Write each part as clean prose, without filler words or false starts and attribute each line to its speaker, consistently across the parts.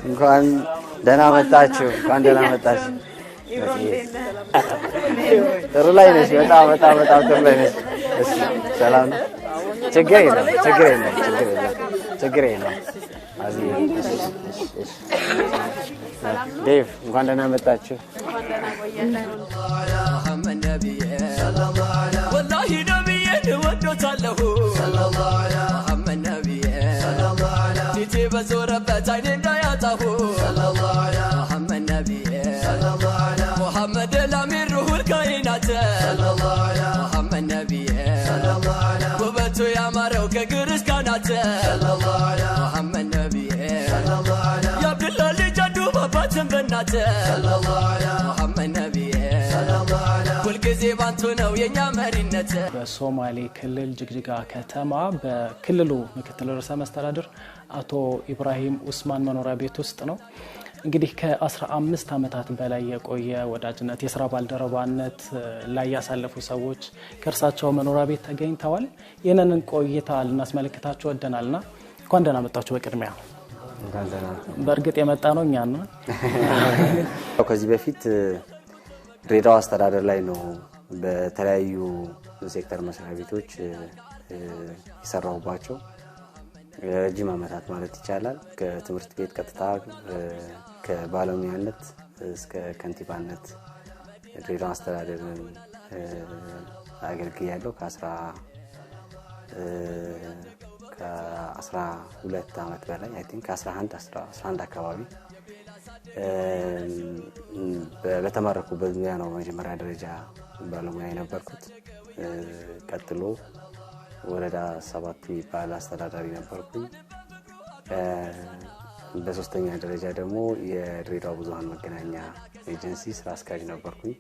Speaker 1: እንኳን ደህና መጣችሁ ጥሩ ላይ ነሽ በጣም ጥሩ ላይ ነሽ ሰላም ችግር የለም አዚህ ዴቭ እንኳን ደህና መጣችሁ
Speaker 2: መሐመድ ነብይ ሰለላሁ ዐለይሂ ወላሂ ነብይ ወዶታለሁ ሰለላሁ ዐለይሂ መሐመድ ነብይ ሰለላሁ ዐለይሂ ፊቴ በዞረበት አይኔ እንዳያጣሁ ሰለላሁ ዐለይሂ መሐመድ ነብይ ሰለላሁ ዐለይሂ መሐመድ ለሚር ሩሁል ካይናት ሰለላሁ ዐለይሂ መሐመድ ነብይ ሰለላሁ ዐለይሂ ውበቱ ያማረው ከግርስ ካናት ሰለላሁ ዐለይሂ መሐመድ ነብይ ሰለላሁ ዐለይሂ ያብዱላ ልጅ አንዱ ባባትን በእናት ሰለላሁ ዐለይሂ መሐመድ ነብይ ሰለላሁ ዐለይሂ ሁልጊዜ ባንቱ ነው የኛ መሪነት
Speaker 3: በሶማሌ ክልል ጅግጅጋ ከተማ በክልሉ ምክትል ርዕሰ መስተዳድር አቶ ኢብራሂም ኡስማን መኖሪያ ቤት ውስጥ ነው እንግዲህ ከ15 አመታት በላይ የቆየ ወዳጅነት የሥራ ባልደረባነት ላይ ያሳለፉ ሰዎች ከርሳቸው መኖሪያ ቤት ተገኝተዋል የነንን ቆይታ ልናስመለክታችሁ ወደናልና እንኳን ደህና መጣችሁ በቅድሚያ
Speaker 1: እንኳን ደህና
Speaker 3: በእርግጥ የመጣ ነው እኛ ነው
Speaker 1: ከዚህ በፊት ድሬዳዋ አስተዳደር ላይ ነው በተለያዩ ሴክተር መስሪያ ቤቶች ይሰራውባቸው ረጅም አመታት ማለት ይቻላል ከትምህርት ቤት ቀጥታ ከባለሙያነት እስከ ከንቲባነት ድሬዳዋ አስተዳደርን አገልግያለሁ ከ12 አመት በላይ አይ ቲንክ 11 አካባቢ በተማረኩበት ሙያ ነው መጀመሪያ ደረጃ ባለሙያ የነበርኩት ቀጥሎ ወረዳ 7 የሚባል አስተዳዳሪ ነበርኩኝ በሶስተኛ ደረጃ ደግሞ የድሬዳዋ ብዙሃን መገናኛ ኤጀንሲ ስራ አስኪያጅ ነበርኩኝ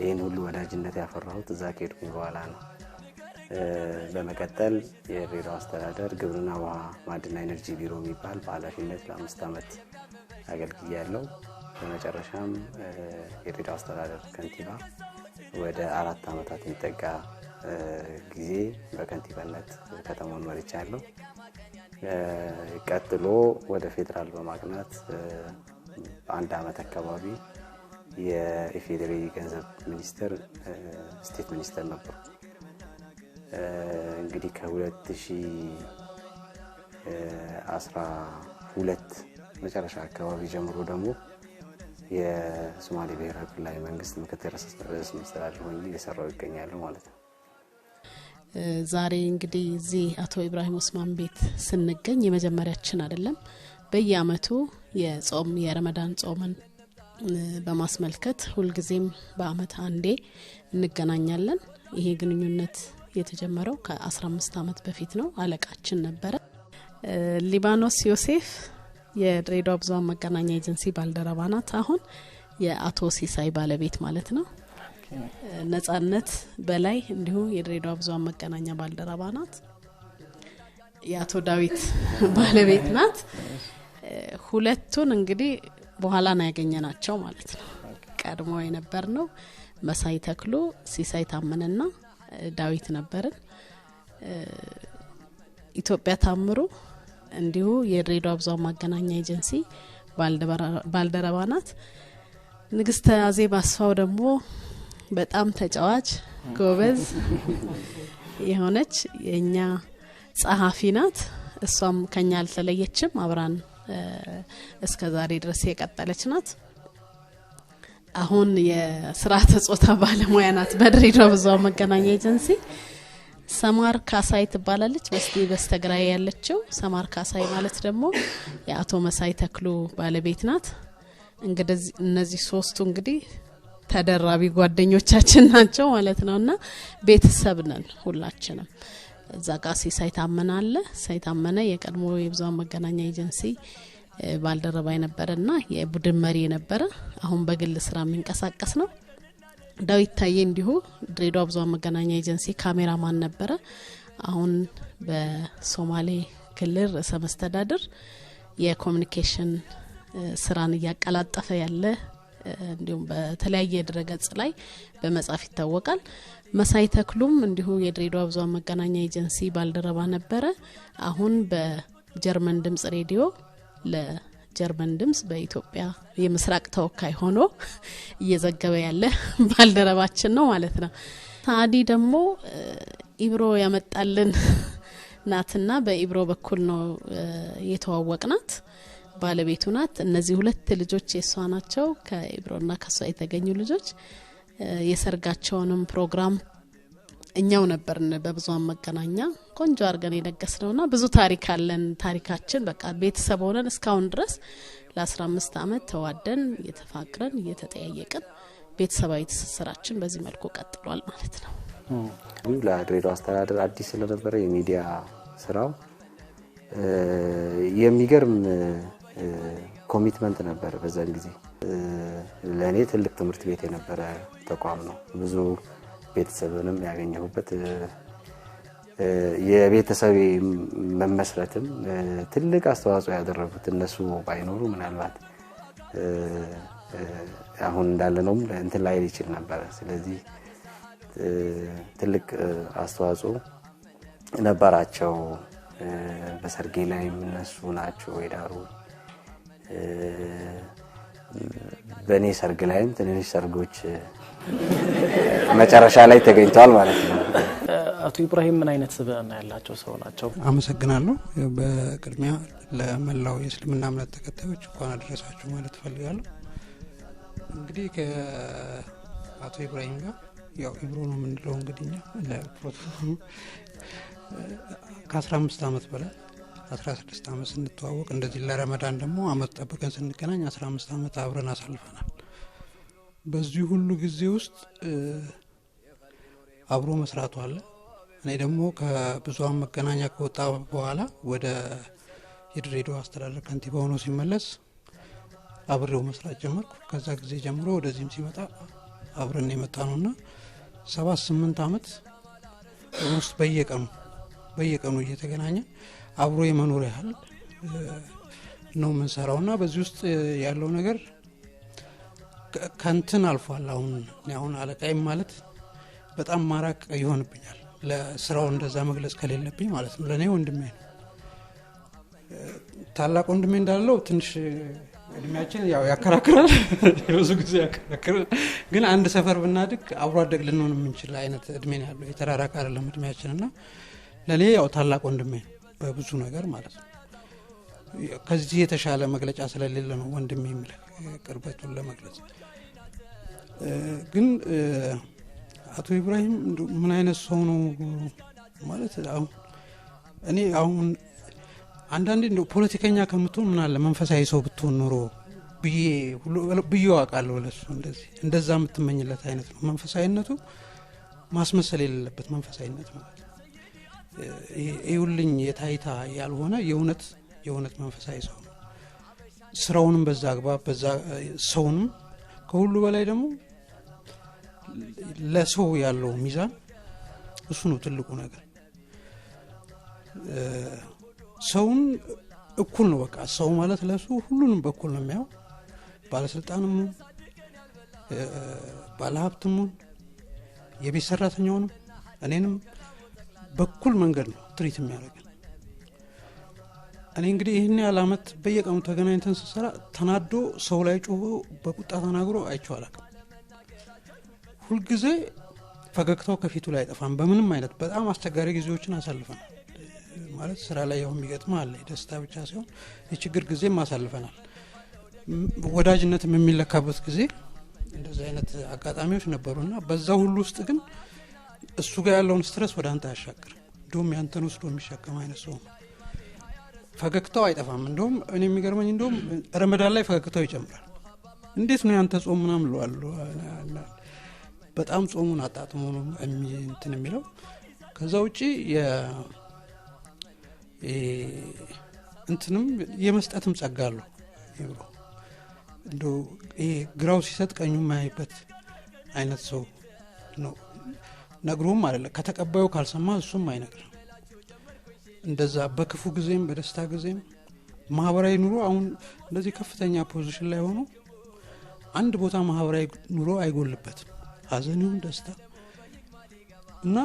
Speaker 1: ይሄን ሁሉ ወዳጅነት ያፈራሁት እዛ ከሄድኩኝ በኋላ ነው በመቀጠል የድሬዳዋ አስተዳደር ግብርና ውሃ ማዕድንና ኢነርጂ ቢሮ የሚባል በኃላፊነት ለ5 አመት አገልግያለሁ በመጨረሻም የድሬዳዋ አስተዳደር ከንቲባ ወደ 4 አመታት የሚጠጋ ጊዜ በከንቲባነት ከተማውን መርቻለሁ ቀጥሎ ወደ ፌደራል በማቅናት አንድ አመት አካባቢ የኢፌዴሪ ገንዘብ ሚኒስተር ስቴት ሚኒስተር ነበር እንግዲህ ከ2012 መጨረሻ አካባቢ ጀምሮ ደግሞ የሶማሌ ብሔራዊ ክልላዊ መንግስት ምክትል ርዕሰ መስተዳድር ሆኜ እየሰራሁ ይገኛለሁ ማለት ነው
Speaker 4: ዛሬ እንግዲህ እዚህ አቶ ኢብራሂም ኡስማን ቤት ስንገኝ የመጀመሪያችን አይደለም በየአመቱ የጾም የረመዳን ጾምን በማስመልከት ሁልጊዜም በአመት አንዴ እንገናኛለን ይሄ ግንኙነት የተጀመረው ከ15 አመት በፊት ነው አለቃችን ነበር ሊባኖስ ዮሴፍ የድሬዳዋ ብዙሃን መገናኛ ኤጀንሲ ባልደረባ ናት አሁን የአቶ ሲሳይ ባለቤት ማለት ነው ነጻነት በላይ እንዲሁ የድሬዳዋ ብዙሃን መገናኛ ባልደረባ ናት የአቶ ዳዊት ባለቤት ናት ሁለቱን እንግዲህ በኋላ ነው ያገኘናቸው ማለት ነው ቀድሞ የነበርነው መሳይ ተክሎ ሲሳይ ታመነና ዳዊት ነበርን ኢትዮጵያ ታምሩ እንዲሁ የድሬዳዋ ብዙሃን መገናኛ ኤጀንሲ ባልደረባ ናት ንግስት አዜብ አስፋው ደግሞ በጣም ተጫዋች ጎበዝ የሆነች የኛ ጸሐፊ ናት እሷም ከኛ አልተለየችም አብራን እስከ ዛሬ ድረስ የቀጠለች ናት አሁን የሥራ ተጾታ ባለሙያ ናት በድሬዳዋ ብዙሃን መገናኛ ኤጀንሲ ሰማር ካሳይ ትባላለች በስተግራይ ያለችው ሰማር ካሳይ ማለት ደግሞ የአቶ መሳይ ተክሉ ባለቤት ናት እንግዲህ እነዚህ ሶስቱ እንግዲህ ተደራቢ ጓደኞቻችን ናቸው ማለት ነውና ቤተሰብ ነን ሁላችንም ዛጋ ሲሳይ ታመነ አለ ሳይታመነ የቀድሞ የብዙሃን መገናኛ ኤጀንሲ ባልደረባ የነበረና የቡድን መሪ የነበረ አሁን በግል ስራ የሚንቀሳቀስ ነው ዳዊት ታዬ እንዲሁ ድሬዳዋ ብዙሃን መገናኛ ኤጀንሲ ካሜራማን ነበረ አሁን በሶማሌ ክልል ርዕሰ መስተዳድር የኮሙኒኬሽን ስራን ያቀላጠፈ ያለ እንዲሁም በተለያየ ድረገጽ ላይ በመጻፍ ይታወቃል መሳይ ተክሉም እንዲሁ የድሬዳዋ ብዙሃን መገናኛ ኤጀንሲ ባልደረባ ነበረ አሁን በጀርመን ድምጽ ሬዲዮ ለጀርመን ድምጽ በኢትዮጵያ የምስራቅ ተወካይ ሆኖ እየዘገበ ያለ ባልደረባችን ነው ማለት ነው። ታዲ ደግሞ ኢብሮ ያመጣልን ናትና በኢብሮ በኩል ነው የተዋወቅናት ባለቤቱ ናት። እነዚህ ሁለት ልጆች የሷ ናቸው። ከኢብሮና ከሷ የተገኙ ልጆች የሰርጋቸውንም ፕሮግራም እኛው ነበርን በብዙሃን መገናኛ ቆንጆ አርገን የነገስነውና ብዙ ታሪክ አለን። ታሪካችን በቃ ቤተሰብ ሆነን እስካሁን ድረስ ለ15 አመት ተዋደን እየተፋቅረን እየተጠያየቅን ቤተሰባዊ ትስስራችን በዚህ መልኩ ቀጥሏል ማለት ነው።
Speaker 1: ለድሬዳዋ አስተዳደር አዲስ ስለነበረ የሚዲያ ስራው የሚገርም ኮሚትመንት ነበር። በዛን ጊዜ ለኔ ትልቅ ትምህርት ቤት የነበረ ተቋም ነው። ብዙ ቤተሰብንም ያገኘሁበት የቤተሰብ መመስረትም ትልቅ አስተዋጽኦ ያደረጉት እነሱ ባይኖሩ ምናልባት አሁን እንዳለነው እንትን ላይ ይችል ነበር። ስለዚህ ትልቅ አስተዋጽኦ ነበራቸው። በሰርጌ ላይ እነሱ ናቸው የዳሩ። በኔ ሰርግ ላይም ትንሽ ሰርጎች መጨረሻ ላይ ተገኝቷል ማለት ነው።
Speaker 3: አቶ ኢብራሂም ምን አይነት ስብዕና ያላቸው ሰው ናቸው?
Speaker 5: አመሰግናለሁ። በቅድሚያ ለመላው የእስልምና እምነት ተከታዮች እንኳን አደረሳችሁ ማለት ፈልጋለሁ። እንግዲህ ከአቶ ኢብራሂም ጋር ያው ኢብሮ ነው የምንለው እንግዲህ ለፕሮቶኮሉ ከ15 አመት በላይ 16 አመት ስንተዋወቅ እንደዚህ ለረመዳን ደግሞ አመት ጠብቀን ስንገናኝ 15 አመት አብረን አሳልፈናል። በዚህ ሁሉ ጊዜ ውስጥ አብሮ መስራቱ አለ። እኔ ደግሞ ከብዙሃን መገናኛ ከወጣ በኋላ ወደ የድሬዳዋ አስተዳደር ከንቲባ ሆኖ ሲመለስ አብሬው መስራት ጀመርኩ። ከዛ ጊዜ ጀምሮ ወደዚህም ሲመጣ አብረን የመጣነውና 7-8 አመት ውስጥ በየቀኑ እየተገናኘ አብሮ የመኖር ያህል ነው መንሰራውና በዚህ ውስጥ ያለው ነገር ከንትን አልፏል። አሁን አለቃይ ማለት በጣም ማራቅ ይሆንብኛል ለስራው እንደዛ መግለጽ ከሌለብኝ ማለት ነው። ለኔ ወንድሜ ነው። ታላቅ ወንድሜ እንዳለው ትንሽ እድሜያችን ያው ያከራክራል ብዙ ጊዜ ያከራክራል። ግን አንድ ሰፈር ብናድግ አብሮ አደግ ልንሆን የምንችል አይነት እድሜ ነው ያለው። የተራራቀ አይደለም እድሜያችንና ለኔ ያው ታላቅ ወንድሜ ነው በብዙ ነገር ማለት ነው። ከዚህ የተሻለ መግለጫ ስለሌለ ነው ወንድሜ የሚል ቅርበቱን ለመግለጽ። ግን አቶ ኢብራሂም ምን አይነት ሰው ነው ማለት አሁን አንዳንዴ እንደው ፖለቲከኛ ከምትሆን ምን አለ መንፈሳዊ ሰው ብትሆን ኖሮ ብዬ አውቃለሁ። ለሱ እንደዛ የምትመኝለት አይነት ነው መንፈሳዊነቱ። ማስመሰል የሌለበት መንፈሳዊነት ማለት ይውልኝ የታይታ ያልሆነ የእውነት መንፈሳዊ ሰው ነው። ስራውንም በዛ አግባብ በዛ ሰውንም ከሁሉ በላይ ደግሞ ለሰው ያለው ሚዛን እሱ ነው ትልቁ ነገር። ሰውን እኩል ነው በቃ ሰው ማለት ለሱ ሁሉንም በኩል ነው የሚያው። ባለስልጣንም ባለሀብትም የቤት ሰራተኛውንም እኔንም በኩል መንገድ ነው ትሪት የሚያደርገን። እኔ እንግዲህ ይሄን ያህል አመት በየቀኑ ተገናኝተን ስሰራ ተናዶ ሰው ላይ ጮሆ በቁጣ ተናግሮ አይቼው አላውቅም። ሁሉ ጊዜ ፈገግታው ከፊቱ ላይ አይጠፋም። በምንም አይነት በጣም አስቸጋሪ ጊዜዎችን አሳልፈናል ማለት ስራ ላይ ያው የሚገጥም አለ ደስታ ብቻ ሳይሆን የችግር ጊዜም አሳልፈናል። ወዳጅነትም የሚለካበት ጊዜ እንደዚህ አይነት አጋጣሚዎች ነበሩና በዛ ሁሉ ውስጥ ግን እሱ ጋር ያለውን ስትረስ ወደ አንተ ያሻገር እንደውም ያንተን ወስዶ የሚሸከም አይነት ሰው ነው። ፈገግታው አይጠፋም። እንደውም እኔ የሚገርመኝ እንደውም ረመዳን ላይ ፈገግታው ይጨምራል። እንዴት ነው ያንተ ጾም ምናምን ብለዋል። በጣም ጾሙን አጣጥሞ ነው እንትን የሚለው። ከዛ ውጪ እንትንም የመስጠትም ጸጋ አለው ይብሮ። እንደው ግራው ሲሰጥ ቀኙ ማይበት አይነት ሰው ነው። ነግሮም አይደለ ከተቀባዩ ካልሰማ እሱም አይነግርም። እንደዛ በክፉ ጊዜም በደስታ ጊዜም ማህበራዊ ኑሮ አሁን እንደዚህ ከፍተኛ ፖዚሽን ላይ ሆኖ አንድ ቦታ ማህበራዊ ኑሮ አይጎልበትም ሀዘንም ደስታ እና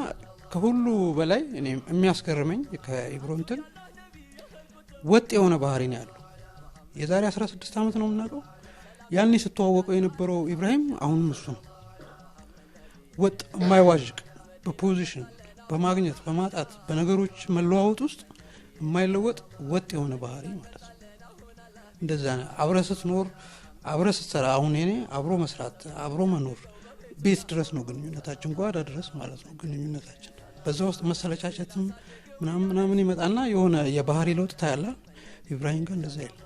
Speaker 5: ከሁሉ በላይ እኔ የሚያስገርመኝ ከኢብሮ እንትን ወጥ የሆነ ባህሪ ነው ያለው። የዛሬ 16 ዓመት ነው የምናውቀው። ያኔ ስተዋወቀው የነበረው ኢብራሂም አሁንም እሱ ነው። ወጥ የማይዋዥቅ በፖዚሽን በማግኘት በማጣት በነገሮች መለዋወጥ ውስጥ የማይለወጥ ወጥ የሆነ ባህሪ ማለት ነው። እንደዛ ነው አብረህ ስትኖር አብረህ ስትሰራ። አሁን እኔ አብሮ መስራት አብሮ መኖር ቤት ድረስ ነው ግንኙነታችን፣ ጓዳ ድረስ ማለት ነው ግንኙነታችን። በዛ ውስጥ መሰለቻቸትም ምናምን ይመጣና የሆነ የባህሪ ለውጥ ታያለ። ኢብራሂም ጋር እንደዛ ይላል።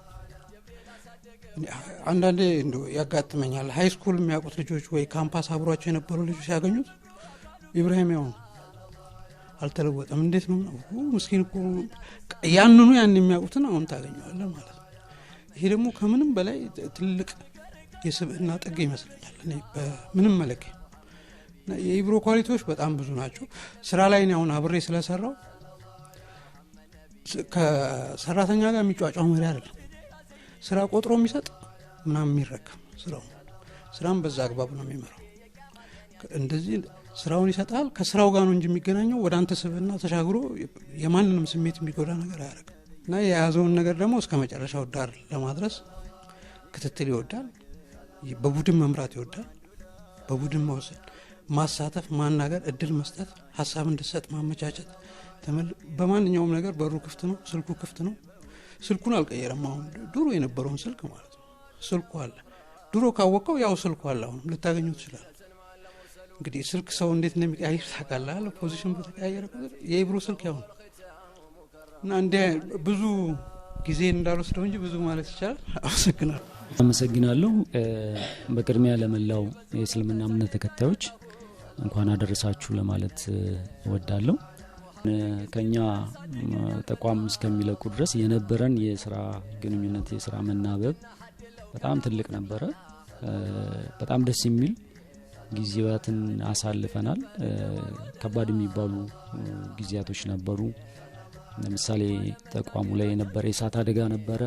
Speaker 5: አንዳንዴ እንደው ያጋጥመኛል ሃይ ስኩል የሚያውቁት ልጆች ወይ ካምፓስ አብሯቸው የነበሩ ልጆች ያገኙት ኢብራሂም ያው አልተለወጠም እንዴት ነው ምስኪን እኮ ያንኑ ያን የሚያውቁትን አሁን ታገኘዋለህ ማለት ነው። ይሄ ደግሞ ከምንም በላይ ትልቅ የስብዕና ጥግ ይመስለኛል እኔ በምንም መለኪያ። የኢብሮ ኳሊቲዎች በጣም ብዙ ናቸው። ስራ ላይ ነው አሁን አብሬ ስለሰራው ከሰራተኛ ጋር የሚጫጫው መሪ አይደለም። ስራ ቆጥሮ የሚሰጥ ምናምን የሚረከም ስራም በዛ አግባብ ነው የሚመራው። እንደዚህ ስራውን ይሰጣል። ከስራው ጋር ነው እንጂ የሚገናኘው ወደ አንተ ስብዕና ተሻግሮ የማንንም ስሜት የሚጎዳ ነገር አያደርግም። እና የያዘውን ነገር ደግሞ እስከ መጨረሻው ዳር ለማድረስ ክትትል ይወዳል። በቡድን መምራት ይወዳል። በቡድን መወሰን፣ ማሳተፍ፣ ማናገር፣ እድል መስጠት፣ ሀሳብ እንድሰጥ ማመቻቸት። በማንኛውም ነገር በሩ ክፍት ነው፣ ስልኩ ክፍት ነው። ስልኩን አልቀየረም። አሁን ድሮ የነበረውን ስልክ ማለት ነው። ስልኩ አለ። ድሮ ካወቀው ያው ስልኩ አለ። አሁን ልታገኙት ይችላል። እንግዲህ ስልክ ሰው እንዴት እንደሚቀያየር ታውቃለህ። ፖዚሽን በተቀያየረ ቁጥር የኢብሮ ስልክ ያው እና እንደ ብዙ ጊዜ እንዳልወስደው እንጂ ብዙ ማለት ይቻላል።
Speaker 6: አመሰግናለሁ። በቅድሚያ ለመላው የእስልምና እምነት ተከታዮች እንኳን አደረሳችሁ ለማለት እወዳለሁ። ከኛ ተቋም እስከሚለቁ ድረስ የነበረን የሥራ ግንኙነት የሥራ መናበብ በጣም ትልቅ ነበረ። በጣም ደስ የሚል ጊዜያትን አሳልፈናል። ከባድ የሚባሉ ጊዜያቶች ነበሩ። ለምሳሌ ተቋሙ ላይ የነበረ የእሳት አደጋ ነበረ።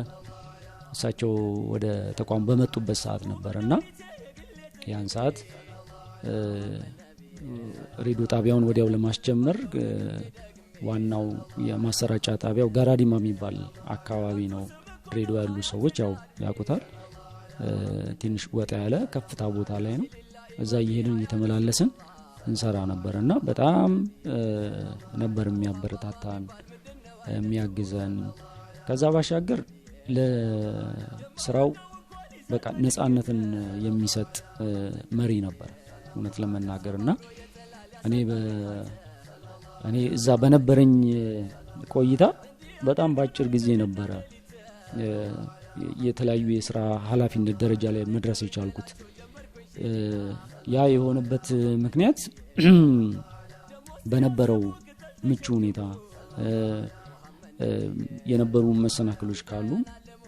Speaker 6: እሳቸው ወደ ተቋሙ በመጡበት ሰዓት ነበርና ያን ሰዓት ሬዲዮ ጣቢያውን ወዲያው ለማስጀመር ዋናው የማሰራጫ ጣቢያው ጋራዲማ የሚባል አካባቢ ነው። ሬዲዮ ያሉ ሰዎች ያው ያውቁታል። ትንሽ ወጣ ያለ ከፍታ ቦታ ላይ ነው። እዛ እየሄድን እየተመላለስን እንሰራ ነበርና በጣም ነበር የሚያበረታታን የሚያግዘን። ከዛ ባሻገር ለስራው በቃ ነፃነትን የሚሰጥ መሪ ነበር እውነት ለመናገርና እኔ እዛ በነበረኝ ቆይታ በጣም ባጭር ጊዜ ነበረ የተለያዩ የሥራ ኃላፊነት ደረጃ ላይ መድረስ የቻልኩት። ያ የሆነበት ምክንያት በነበረው ምቹ ሁኔታ የነበሩ መሰናክሎች ካሉ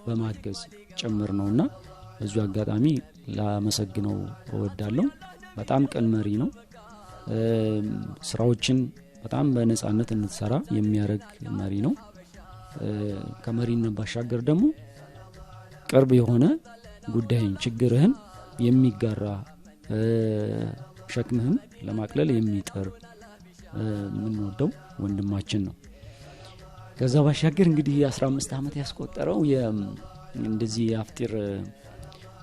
Speaker 6: በማገዝ ጭምር ነውና በዚሁ አጋጣሚ ላመሰግነው እወዳለሁ። በጣም ቀን መሪ ነው። ስራዎችን በጣም በነፃነት እንድትሰራ የሚያደርግ መሪ ነው። ከመሪነት ባሻገር ደግሞ ቅርብ የሆነ ጉዳይን ችግርህን የሚጋራ ሸክምህን ለማቅለል የሚጥር ምንወደው ወንድማችን ነው። ከዛ ባሻገር እንግዲህ 15 ዓመት ያስቆጠረው እንደዚህ የአፍጢር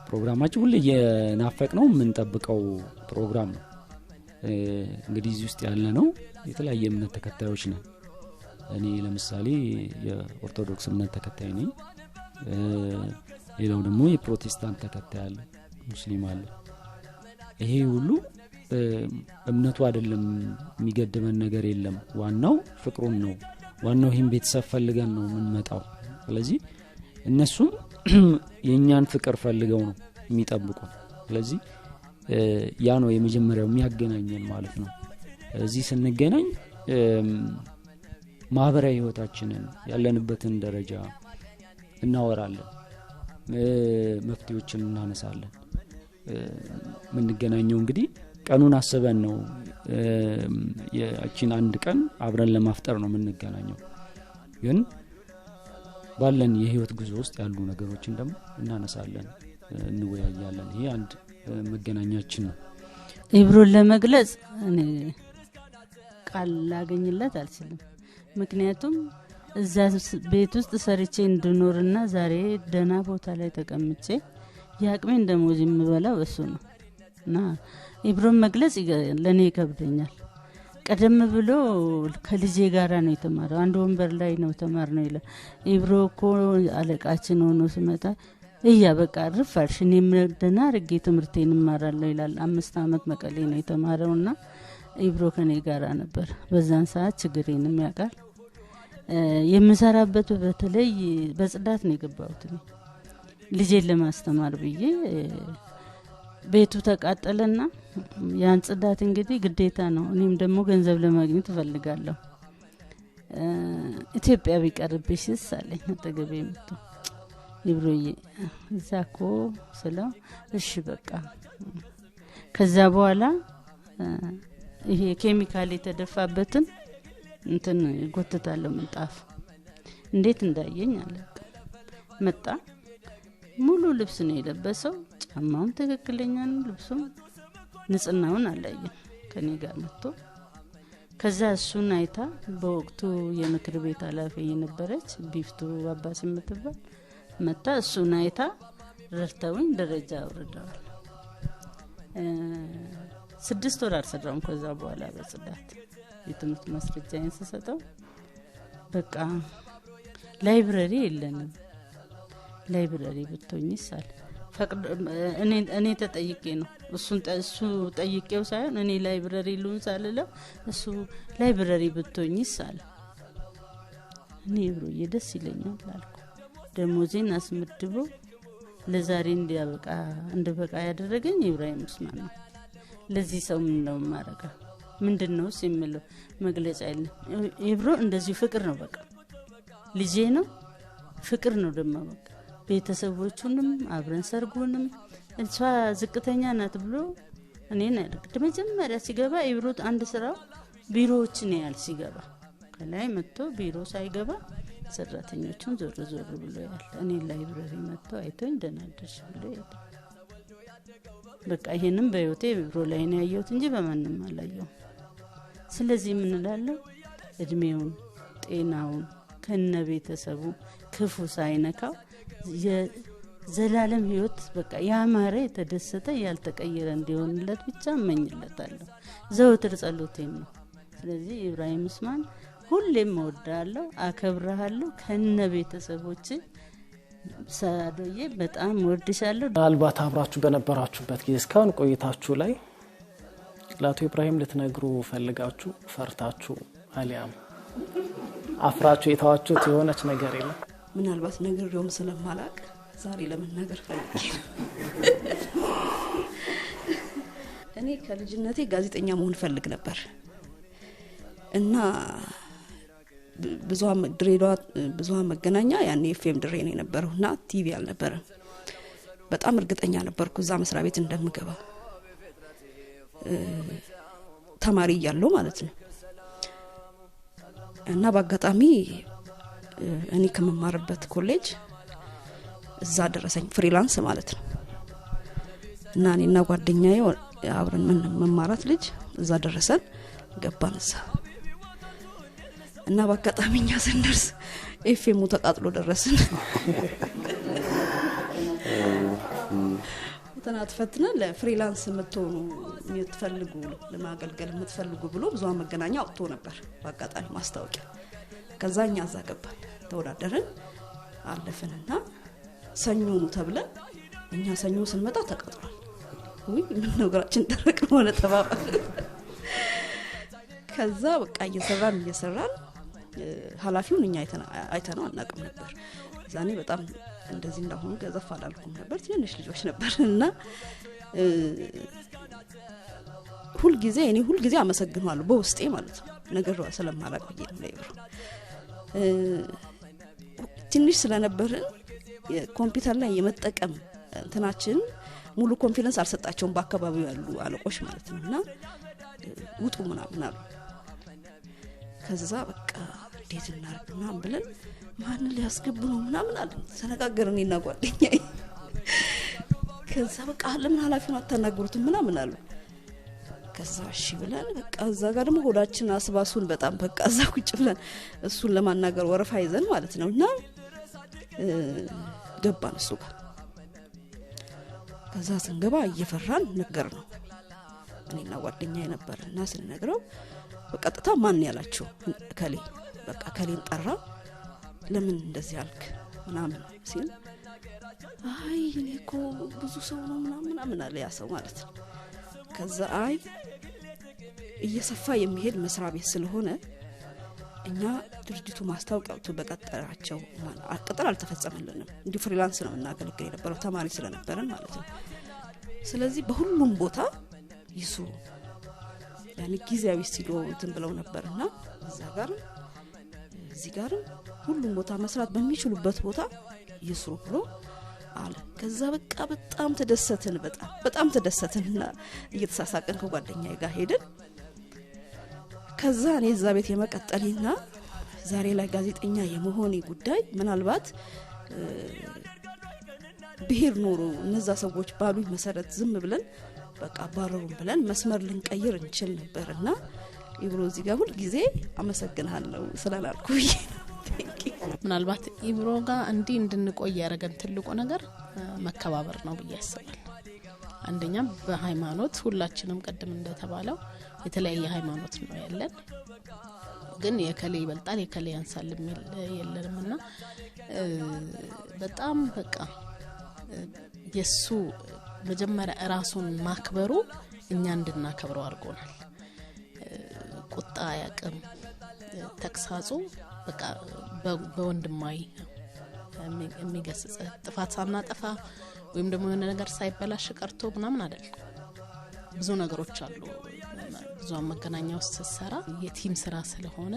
Speaker 6: ፕሮግራማችን ሁሌ የናፈቅነው የምንጠብቀው ፕሮግራም ነው። እንግዲህ እዚህ ውስጥ ያለ ነው የተለያየ እምነት ተከታዮች ነን። እኔ ለምሳሌ የኦርቶዶክስ እምነት ተከታይ ነኝ። ሌላው ደግሞ የፕሮቴስታንት ተከታይ አለ፣ ሙስሊም አለ። ይሄ ሁሉ እምነቱ አይደለም የሚገድበን ነገር የለም። ዋናው ፍቅሩን ነው። ዋናው ይህን ቤተሰብ ፈልገን ነው የምንመጣው። ስለዚህ እነሱም የኛን ፍቅር ፈልገው ነው የሚጠብቁ። ስለዚህ ያ ነው የመጀመሪያው የሚያገናኘን ማለት ነው። እዚህ ስንገናኝ ማህበራዊ ህይወታችንን ያለንበትን ደረጃ እናወራለን፣ መፍትሄዎችን እናነሳለን። ምንገናኘው እንግዲህ ቀኑን አስበን ነው። ያቺን አንድ ቀን አብረን ለማፍጠር ነው የምንገናኘው። ግን ባለን የህይወት ጉዞ ውስጥ ያሉ ነገሮችን ደግሞ እናነሳለን፣ እንወያያለን። ይሄ አንድ መገናኛችን ነው።
Speaker 7: ኢብሮን ለመግለጽ እኔ ቃል ላገኝለት አልችልም። ምክንያቱም እዛ ቤት ውስጥ ሰርቼ እንድኖርና ዛሬ ደና ቦታ ላይ ተቀምጬ ያቅሜን ደሞዝ የምበላው እሱ ነው እና ኢብሮን መግለጽ ለኔ ይከብደኛል። ቀደም ብሎ ከልጄ ጋራ ነው የተማረው። አንድ ወንበር ላይ ነው ተማርነው ይላል። ኢብሮ እኮ አለቃችን ሆኖ ሲመጣ እያ በቃ ርፋሽ እኔም ደና አድርጌ ትምህርቴን እማራለሁ ይላል። 5 አመት መቀሌ ነው የተማረውና ኢብሮ ከኔ ጋራ ነበር። በዛን ሰዓት ችግሬንም ያውቃል። የምሰራበት በተለይ በጽዳት ነው የገባሁት ልጄን ለማስተማር ብዬ። ቤቱ ተቃጠለና ያን ጽዳት እንግዲህ ግዴታ ነው። እኔም ደግሞ ገንዘብ ለማግኘት እፈልጋለሁ። ኢትዮጵያ ቢቀርብሽስ አለኝ አጠገቤ መጥቶ ኢብሮዬ እዛኮ ስለው እሺ በቃ። ከዛ በኋላ ይሄ ኬሚካል የተደፋበትን እንትን ጎትታለሁ ምንጣፍ እንዴት እንዳየኝ አለ። መጣ ሙሉ ልብስ ነው የለበሰው። ጫማውን ትክክለኛ ነው፣ ልብሱም ንጽህናውን አላየም። ከኔ ጋር መጥቶ ከዛ እሱን አይታ በወቅቱ የምክር ቤት ኃላፊ የነበረች ቢፍቱ አባስ የምትባል መጣ። እሱን አይታ ረድተውኝ ደረጃ አውርደዋል። 6 ወር አልሰራውም። ከዛ በኋላ በጽዳት የትምህርት ማስረጃዬን ስሰጠው በቃ ላይብረሪ የለንም፣ ላይብረሪ ብትሆኝስ አለ። እኔ ተጠይቄ ነው እሱ ጠይቄው ሳይሆን እኔ ላይብረሪ ሉን ሳልለው እሱ ላይብረሪ ብትሆኝስ አለ። እኔ ብሮዬ ደስ ይለኛል አልኩ። ደሞዜን አስመድቦ ለዛሬ እንዲበቃ ያደረገኝ ኢብራሂም ኡስማን ነው። ለዚህ ሰው ምን ነው ማረጋ ምንድነው ሲምለው መግለጫ አይደለም። ኢብሮ እንደዚህ ፍቅር ነው፣ በቃ ልጄ ነው፣ ፍቅር ነው ደግሞ በቃ ቤተሰቦቹንም አብረን ሰርጉንም እሷ ዝቅተኛ ናት ብሎ እኔን አይደል መጀመሪያ ሲገባ ኢብሮ አንድ ስራው ቢሮዎችን ያል ሲገባ ከላይ መጥቶ ቢሮ ሳይገባ ሰራተኞቹን ዞር ዞር ብሎ ያል እኔ ላይብረሪ መጥቶ አይቶኝ ደናደሽ ብሎ ያል በቃ ይሄንም በህይወቴ ኢብሮ ላይ ነው ያየሁት እንጂ በማንም አላየው። ስለዚህ ምን እላለሁ እድሜውን ጤናውን ከነ ቤተሰቡ ክፉ ሳይነካው የዘላለም ህይወት በቃ ያማረ የተደሰተ ያልተቀየረ እንዲሆንለት ብቻ እመኝለታለሁ። ዘወትር ጸሎቴ ነው። ስለዚህ ኢብራሂም ኡስማን ሁሌም እወዳለሁ፣ አከብራለሁ ከነ ቤተሰቦቼ። ሳዶዬ በጣም ወድሻለሁ።
Speaker 3: ምናልባት አብራችሁ በነበራችሁበት ጊዜ እስካሁን ቆይታችሁ ላይ ለአቶ ኢብራሂም ልትነግሩ ፈልጋችሁ ፈርታችሁ አሊያም አፍራችሁ የተዋችሁት የሆነች ነገር የለም?
Speaker 8: ምናልባት ነግሬውም ስለማላቅ ዛሬ ለመናገር ፈልጌ እኔ ከልጅነቴ ጋዜጠኛ መሆን ፈልግ ነበር እና ብዙሃን መገናኛ ያኔ ኤፍኤም ድሬ ነው የነበረውና ቲቪ አልነበረም። በጣም እርግጠኛ ነበርኩ እዛ መስሪያ ቤት እንደምገባ ተማሪ እያለሁ ማለት ነው። እና በአጋጣሚ እኔ ከመማርበት ኮሌጅ እዛ ደረሰኝ ፍሪላንስ ማለት ነው። እና እኔና ጓደኛዬ አብረን መማራት ልጅ እዛ ደረሰን ገባን እዛ። እና በአጋጣሚኛ ስንደርስ ኤፍኤሙ ተቃጥሎ ደረስን። ተናትፈትና ለፍሪላንስ የምትሆኑ የምትፈልጉ ለማገልገል የምትፈልጉ ብሎ ብዙሃን መገናኛ አውጥቶ ነበር በአጋጣሚ ማስታወቂያ። ከዛኛ እዛ ገባን ተወዳደርን አለፈንና ሰኞኑ ተብለን እኛ ሰኞ ስንመጣ ተቃጥሏል። ወይ ምን ነገራችን ደረቅ ሆነ ተባባል። ከዛ በቃ እየሰራን ኃላፊውን እኛ አይተነው አናውቅም ነበር። ዛኔ በጣም እንደዚህ እንዳሆኑ ገዘፍ አላልኩም ነበር፣ ትንሽ ልጆች ነበርና ሁሉ ጊዜ አመሰግናለሁ በውስጤ ማለት ነው። ነገር ስለማላቅ ብዬ ነው ለይብሩ ትንሽ ስለነበርን ኮምፒውተር ላይ የመጠቀም እንትናችን ሙሉ ኮንፊደንስ አልሰጣቸውም በአካባቢው ያሉ አለቆች ማለት ነውና ውጡ ምናምን አሉ። ከዛ በቃ እንዴት እናርግና ብለን ማን ሊያስገቡ ነው ምናምን አለ ተነጋገርን እና ጓደኛዬ። ከዛ በቃ ለምን ኃላፊውን አታናግሩት ምናምን አሉ። ከዛ እሺ ብለን በቃ እዛ ጋር ደግሞ ሆዳችን አስባሱን በጣም በቃ እዛ ቁጭ ብለን እሱን ለማናገር ወረፋ ይዘን ማለት ነውና ገባን እሱ ጋር ከዛ ስንገባ እየፈራን ነገር ነው እኔና ጓደኛዬ ነበርና ስንነግረው በቀጥታ ማን ያላችሁ ከሌ በቃ ከሌን ጠራ ለምን እንደዚህ አልክ ምናምን ሲል አይ እኔ እኮ ብዙ ሰው ነው ምናምን አለ ያ ሰው ማለት ነው ከዛ አይ እየሰፋ የሚሄድ መስሪያ ቤት ስለሆነ እኛ ድርጅቱ ማስታወቂያው በቀጠራቸው ቅጥር አልተፈጸመልንም እንዲ ፍሪላንስ ነው እናገለግል የነበረው ተማሪ ስለነበረን ማለት ነው ስለዚህ በሁሉም ቦታ ይስሩ ያኔ ጊዜያዊ ስቱዲዮ እንትን ብለው ነበርና እዛ ጋር እዚህ ጋር ሁሉም ቦታ መስራት በሚችሉበት ቦታ ይስሩ ብሎ አለ ከዛ በቃ በጣም ተደሰተንና እየተሳሳቀን ከጓደኛዬ ጋር ሄድን ከዛ እኔ እዛ ቤት የመቀጠልና ዛሬ ላይ ጋዜጠኛ የመሆኔ ጉዳይ ምናልባት ብሄር ኖሮ እነዛ ሰዎች ባሉኝ መሰረት ዝም ብለን በቃ ባረሩን ብለን መስመር ልንቀይር እንችል ነበርና ኢብሮ እዚህ ጋር ሁሉ ጊዜ አመሰግናለሁ ስላልኩኝ
Speaker 4: ምናልባት ኢብሮ ጋር እንድንቆይ ያረገን ትልቁ ነገር መከባበር ነው ብዬ አስባለሁ አንደኛ በሃይማኖት ሁላችንም ቀደም እንደተባለው የተለያየ ሃይማኖት ነው ያለን ግን የከሌ ይበልጣል የከሌ ያንሳል የለንምና በጣም በቃ የሱ መጀመሪያ ራሱን ማክበሩ እኛ እንድናከብረው አድርጎናል ቁጣ ያቀም ተክሳጹ በቃ በወንድማይ የሚገስጽ ጥፋት ሳናጠፋ ወይም ደግሞ የሆነ ነገር ሳይበላሽ ቀርቶ ምናምን አይደል ብዙ ነገሮች አሉ ብዙ መገናኛ ውስጥ ሰራ የቲም ስራ ስለሆነ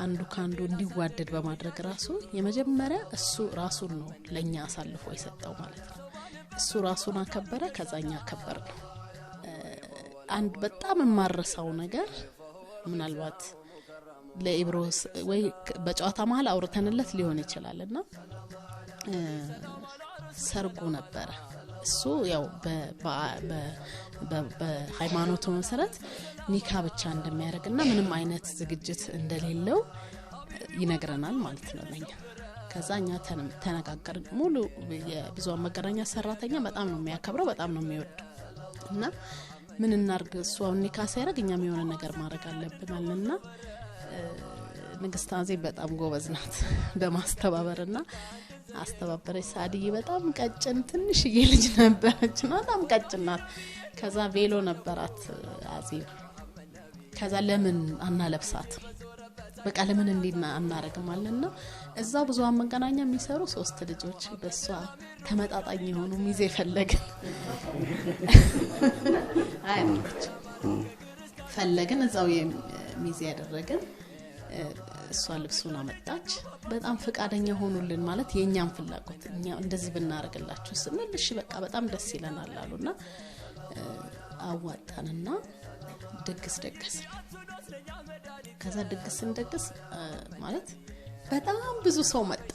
Speaker 4: አንዱ ካንዱ እንዲዋደድ በማድረግ ራሱ የመጀመሪያ እሱ ራሱን ነው ለኛ አሳልፎ የሰጠው ማለት ነው እሱ ራሱን አከበረ ከዛኛ አከበር ነው አንድ በጣም የማረሳው ነገር ምናልባት ለኢብሮስ ወይ በጨዋታ መሃል አውርተንለት ሊሆን ይችላልና ሰርጉ ነበር እሱ ያው በሃይማኖቱ መሰረት ኒካ ብቻ እንደሚያደርግና ምንም አይነት ዝግጅት እንደሌለው ይነግረናል ማለት ነው ለኛ ከዛኛ ተነጋገር ሙሉ የብዙ መገናኛ ሰራተኛ በጣም ነው የሚያከብረው በጣም ነው የሚወደው እና ምን እናርግ እሱ ኒካ ሲያደርግ እኛም የሆነ ነገር ማድረግ አለብናልና ንግስታዜ በጣም ጎበዝ ናት በማስተባበርና አስተባበረች ሳዲዬ በጣም ቀጭን ትንሽዬ ልጅ ነበረች በጣም ቀጭን ናት ከዛ ቬሎ ነበራት አዚብ ከዛ ለምን አናለብሳት በቃ ለምን እንዲና አናረግማልና እዛ ብዙ መገናኛ የሚሰሩ 3 ልጆች በሷ ተመጣጣኝ የሆኑ ሚዜ ፈለግን አይኖች ፈለግን እዛው ሚዜ ያደረግን እሷ ልብሱን አመጣች በጣም ፍቃደኛ ሆኑልን ማለት የኛም ፍላጎት እኛ እንደዚህ ብናረግላችሁ ስንል እሺ በቃ በጣም ደስ ይለናል አሉና አዋጣንና ድግስ ከዛ ድግስ ማለት በጣም ብዙ ሰው መጣ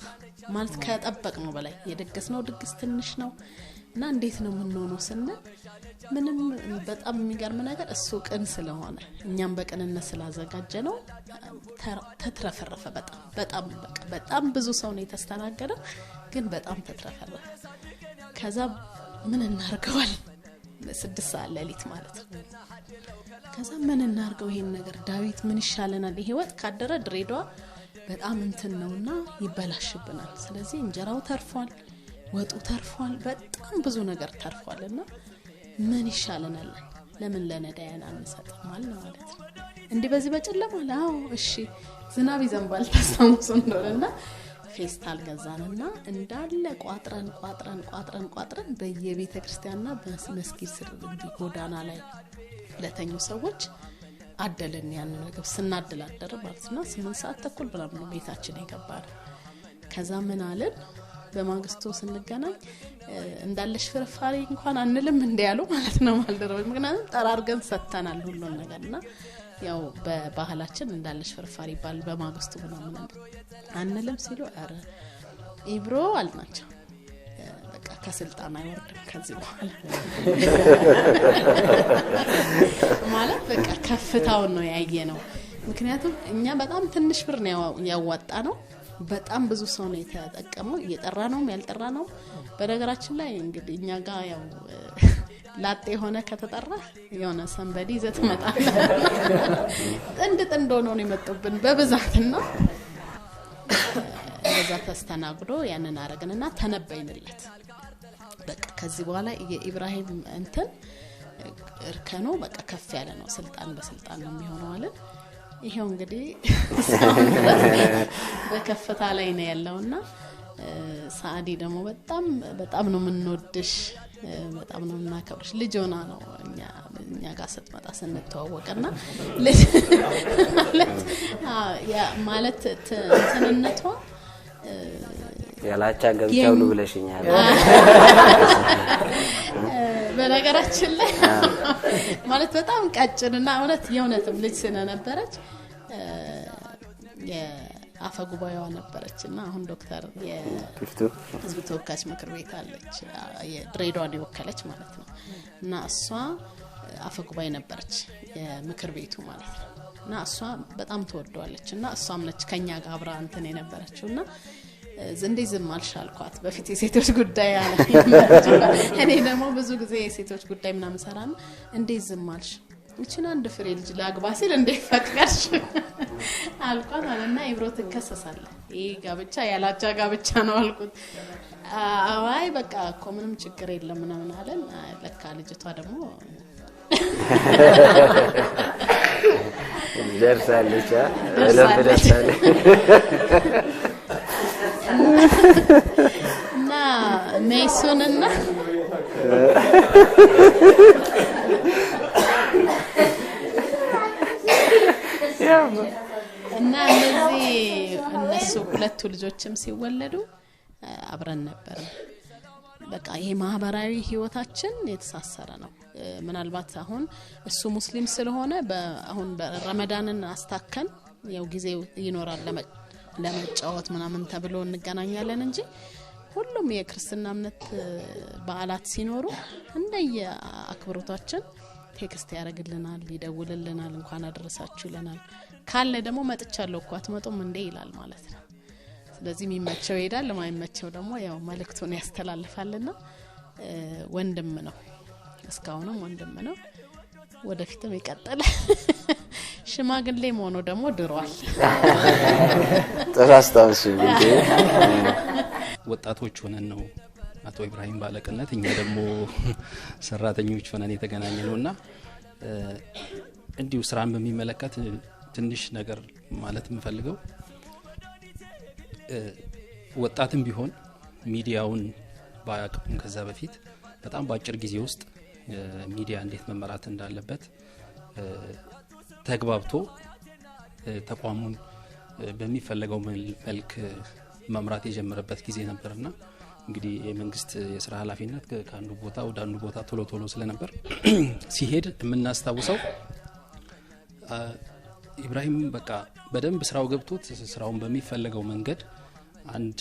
Speaker 4: ማለት ከጠበቅነው በላይ የደገስነው ድግስ ትንሽ ነው እና እንዴት ነው ምንሆነው ስንል ምንም በጣም የሚገርም ነገር እሱ ቅን ስለሆነ እኛም በቅንነት ስላዘጋጀነው ተትረፈረፈ በጣም ብዙ ሰው ነው የተስተናገደው ግን በጣም ተትረፈረፈ ከዛ ምን እናርገዋል 6 ሰዓት ሌሊት ማለት ነው ከዛ ምን እናርገው ይሄን ነገር ዳዊት ምን ይሻለናል ይሄ ወጥ ካደረ ድሬዳዋ በጣም እንትን ነውና ይበላሽብናል ስለዚህ እንጀራው ተርፏል ወጡ ተርፏል በጣም ብዙ ነገር ተርፏልና ምን ይሻለናል ለምን ለነዳያን አንሰጥም ማለት ነው እንዲህ በዚህ በጨለማ ነው እሺ ዝናብ ይዘንባል ተሰሙስ እንደሆነና ፌስታል ገዛንና እንዳለ ቋጥረን በየቤተ ክርስቲያንና በመስጊድ ስር እንዲህ ጎዳና ላይ ለተኙ ሰዎች አደለን ያን ነገር ስናደላደር ማለትና 8 ሰዓት ተኩል ብለን ነው ቤታችን የገባን ከዛ ምን አለን በማግስቱ ስንገናኝ እንዳለሽ ፍርፋሪ እንኳን አንልም እንዲያሉ ማለት ነው ማልደረው ምክንያቱም ጠራርገን ሰተናል ሁሉን ነገርና ያው በባህላችን እንዳለሽ ፍርፋሪ ባል በማግስቱ ምናምን አንልም ሲሉ አረ ኢብሮ አልናቸው በቃ ከስልጣን አይወርድም ከዚህ በኋላ ማለት በቃ ከፍታውን ነው ያየ ነው። ምክንያቱም እኛ በጣም ትንሽ ብር ነው ያዋጣ ነው። በጣም ብዙ ሰው ነው የተጠቀመው። እየጠራ ነው ያልጠራ ነው። በነገራችን ላይ እንግዲህ እኛ ጋር ያው ላጤ ሆነ ከተጠራ የሆነ ሰንበዲ ይዘት መጣለ ጥንድ ሆኖ ነው የመጡብን በብዛትና በዛ ተስተናግዶ ያንን አረግንና ተነበይንለት። በቃ ከዚህ በኋላ የኢብራሂም እንትን እርከኑ በቃ ከፍ ያለ ነው። ስልጣን በስልጣን ነው የሚሆነው አለ። ይሄው እንግዲህ በከፍታ ላይ ነው ያለውና ሳዲ ደግሞ በጣም ነው የምንወድሽ በጣም ነው እናከብርሽ። ልጅ ሆና ነው እኛ ጋር ስትመጣ ስንተዋወቅና ልጅ ማለት እንትንነቷ
Speaker 1: ያላቻ ገብቻው ብለሽኛል።
Speaker 4: በነገራችን ላይ ማለት በጣም ቀጭንና የእውነትም ልጅ ስለነበረች የአፈ ጉባኤዋ ነበረችና አሁን ዶክተር የህዝብ ተወካዮች ምክር ቤት አለች የድሬዳዋን የወከለች ማለት ነው። እና እሷ አፈ ጉባኤ ነበረች የምክር ቤቱ ማለት ነው። እና እሷ በጣም ተወደዋለች እና እሷም ነች ከኛ ጋር አብራ እንትን የነበረችውና እንዴ ዝም አልሻልኳት በፊት የሴቶች ጉዳይ አለ። እኔ ደግሞ ብዙ ጊዜ የሴቶች ጉዳይ ምናምን ሰራን እንዴ ዝም አልሽ እቺና አንድ ፍሬ ልጅ ላግባ ሲል እንዴ ፈቀድሽ አልኳት አለና ኢብሮ ተከሰሳለ። ይሄ ጋብቻ ያላቻ ጋብቻ ነው አልኩት። አዋይ በቃ እኮ ምንም ችግር የለም ምናምን አለን። ለካ ልጅቷ ደግሞ
Speaker 1: ደርሳለች ደርሳለች
Speaker 4: እና ሜሶንና እና እነሱ ሁለቱ ልጆችም ሲወለዱ አብረን ነበር። በቃ ይሄ ማህበራዊ ህይወታችን የተሳሰረ ነው። ምናልባት አሁን እሱ ሙስሊም ስለሆነ አሁን በረመዳንን አስታከን ያው ጊዜው ይኖራል ለመጫወት ምናምን ተብሎ እንገናኛለን እንጂ ሁሉም የክርስትና እምነት በዓላት ሲኖሩ እንደየ አክብሮታችን ቴክስት ያደርግልናል ይደውልልናል እንኳን አደረሳችሁ ይለናል። ካለ ደግሞ መጥቻለሁ እኮ አትመጡም እንዴ ይላል ማለት ነው። ስለዚህ የሚመቸው ይሄዳል ለማይመቸው ደግሞ ያው መልእክቱን ያስተላልፋልና ወንድም ነው እስካሁንም ወንድም ነው ወደፊትም ይቀጥላል። ሽማግሌ ሆኖ ደግሞ ድሯል።
Speaker 1: ተሳስታውስ እንዴ
Speaker 9: ወጣቶች ሆነን ነው አቶ ኢብራሂም ባለቀነት እኛ ደግሞ ሰራተኞች ሆነን የተገናኘነውና እንዲሁ ስራን በሚመለከት ትንሽ ነገር ማለት የምፈልገው ወጣትም ቢሆን ሚዲያውን ባያውቅም ከዛ በፊት በጣም ባጭር ጊዜ ውስጥ ሚዲያ እንዴት መመራት እንዳለበት ተግባብቶ ተቋሙን በሚፈልገው መልክ መምራት የጀመረበት ጊዜ ነበርና እንግዲህ የመንግስት የሥራ ኃላፊነት ከአንዱ ቦታ ወደ አንዱ ቦታ ቶሎ ስለነበር ሲሄድ የምናስተዋውሰው ኢብራሂም በቃ በደንብ ስራው ገብቶት ስራውን በሚፈልገው መንገድ አንድ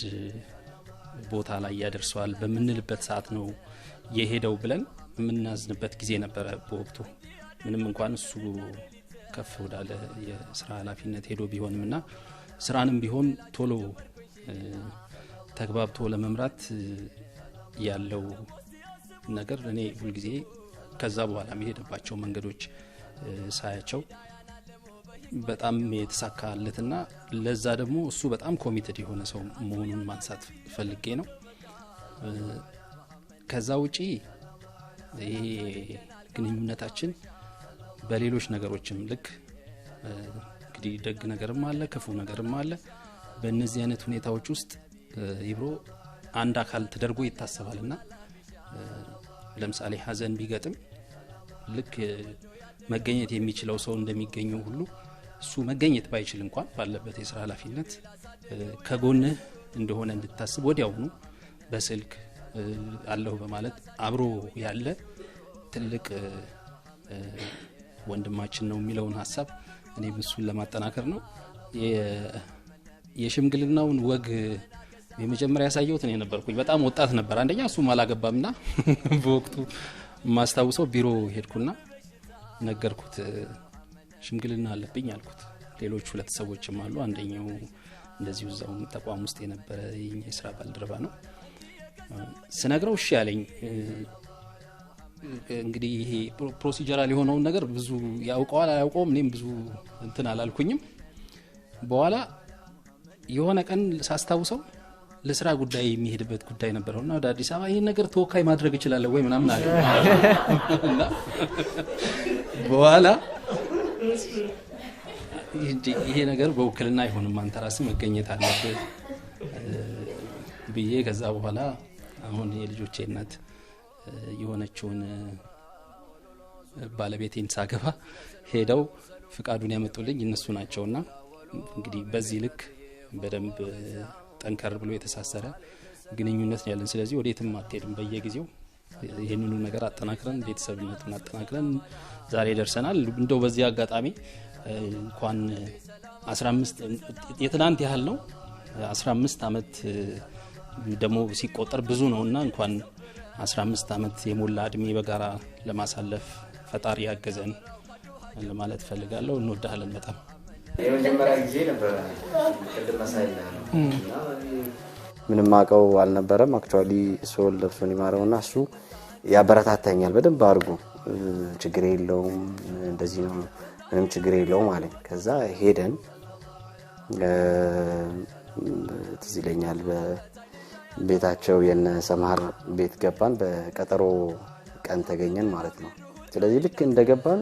Speaker 9: ቦታ ላይ ያደርሰዋል በመንልበት ሰዓት ነው የሄደው ብለን የምናዝንበት ጊዜ ነበር በወቅቱ። ምንም እንኳን እሱ ከፍ ወዳለ የሥራ ኃላፊነት ሄዶ ቢሆንምና ስራንም ቢሆን ቶሎ ተግባብቶ ለመምራት ያለው ነገር እኔ ሁሉ ጊዜ ከዛ በኋላ መሄድባቸው መንገዶች ሳያቸው በጣም የተሳካለትና ለዛ ደግሞ እሱ በጣም ኮሚትድ የሆነ ሰው መሆኑን ማንሳት ፈልጌ ነው። ከዛ ውጪ ይሄ ግንኙነታችን በሌሎች ነገሮችም ልክ እንግዲህ ደግ ነገርም አለ ክፉ ነገርም አለ። በእነዚህ አይነት ሁኔታዎች ውስጥ ኢብሮ አንድ አካል ተደርጎ ይታሰባልና ለምሳሌ ሀዘን ቢገጥም ልክ መገኘት የሚችለው ሰው እንደሚገኘው ሁሉ እሱ መገኘት ባይችል እንኳን ባለበት የሥራ ኃላፊነት ከጎንህ እንደሆነ እንድታስብ ወዲያውኑ በስልክ አለው በማለት አብሮ ያለ ትልቅ ወንድማችን ነው የሚለውን ሐሳብ እኔ እሱን ለማጠናከር ነው። የሽምግልናውን ወግ የመጀመሪያ ያሳየሁት እኔ ነበርኩኝ። በጣም ወጣት ነበር። አንደኛ እሱም አላገባምና በወቅቱ ማስታውሰው ቢሮ ሄድኩና ነገርኩት። ሽምግልና አለብኝ አልኩት። ሌሎች ሁለት ሰዎችም አሉ። አንደኛው እንደዚህ እዛው ተቋም ውስጥ የነበረ የኛ የስራ ባልደረባ ነው። ስነግረው እሺ ያለኝ። እንግዲህ ይሄ ፕሮሲጀራል የሆነውን ነገር ብዙ ያውቀዋል አያውቀውም እኔም ብዙ እንትን አላልኩኝም። በኋላ የሆነ ቀን ሳስታውሰው ለስራ ጉዳይ የሚሄድበት ጉዳይ ነበርና ወደ አዲስ አበባ ይሄን ነገር ተወካይ ማድረግ ይችላል ወይ ምናምን አለ። በኋላ ይሄ ነገር በውክልና አይሆንም አንተ ራስህ መገኘት አለብህ ብዬ ከዛ በኋላ አሁን የልጆቼ እናት የሆነችውን ባለቤቴን ሳገባ ሄደው ፍቃዱን ያመጡልኝ እነሱ ናቸውና እንግዲህ በዚህ ልክ በደንብ ጠንከር ብሎ የተሳሰረ ግንኙነት ነው ያለን። ስለዚህ ወዴትም አትሄድም። በየጊዜው ይሄንኑ ነገር አጠናክረን ቤተሰብነቱን አጠናክረን ዛሬ ደርሰናል። እንደው በዚህ አጋጣሚ እንኳን 15 የትናንት ያህል ነው 15 አመት ደሞ ሲቆጠር ብዙ ነውና እንኳን 15 አመት የሞላ እድሜ በጋራ ለማሳለፍ ፈጣሪ ያገዘን ለማለት ፈልጋለሁ። እንወዳለን በጣም።
Speaker 1: የመጀመሪያ ጊዜ ነበር ቅድም ሳይልና ምንም አቀው አልነበረም። አክቹአሊ ሶል ለብሶን ይማረውና እሱ ያበረታታኛል በደንብ አድርጎ ችግር የለውም እንደዚህ ነው ምንም ችግር የለውም አለኝ። ከዛ ሄደን ትዝ ይለኛል በቤታቸው የነ ሰማር ቤት ገባን። በቀጠሮ ቀን ተገኘን ማለት ነው። ስለዚህ ልክ እንደገባን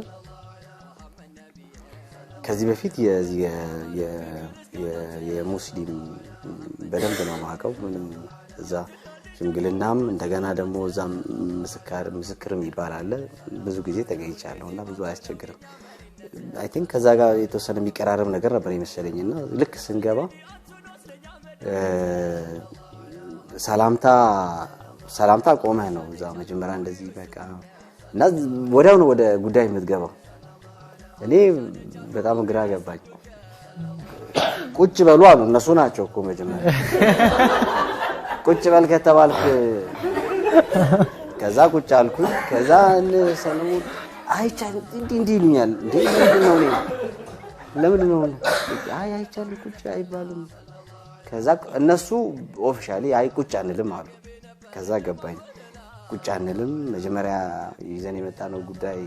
Speaker 1: ከዚህ በፊት የሙስሊም በደንብ ነው ማቀው ምንም እዛ ሽምግልናም እንደገና ደግሞ እዛ ምስክርም ይባላል ብዙ ጊዜ ተገኝቻለሁና ብዙ አያስቸግርም። አይ ቲንክ ከዛ ጋር የተወሰነ የሚቀራረብ ነገር ነበር ይመስለኝና ልክ ስንገባ ሰላምታ ቆመህ ነው እዛ መጀመሪያ እንደዚህ በቃ እና ወዲያው ነው ወደ ጉዳይ የምትገባው። እኔ በጣም ግራ ገባኝ። ቁጭ በሉ አሉ እነሱ ናቸው እኮ መጀመሪያ ቁጭ በል ከተባልክ ከዛ ቁጭ አልኩኝ። ከዛ ሰለሙ አይቻል እንዴ ይሉኛል እንዴ ለምን ነው አይቻል ቁጭ አይባልም። ከዛ እነሱ ኦፊሻሊ አይ ቁጭ አንልም አሉ። ከዛ ገባኝ ቁጭ አንልም መጀመሪያ ይዘን የመጣነው ጉዳይ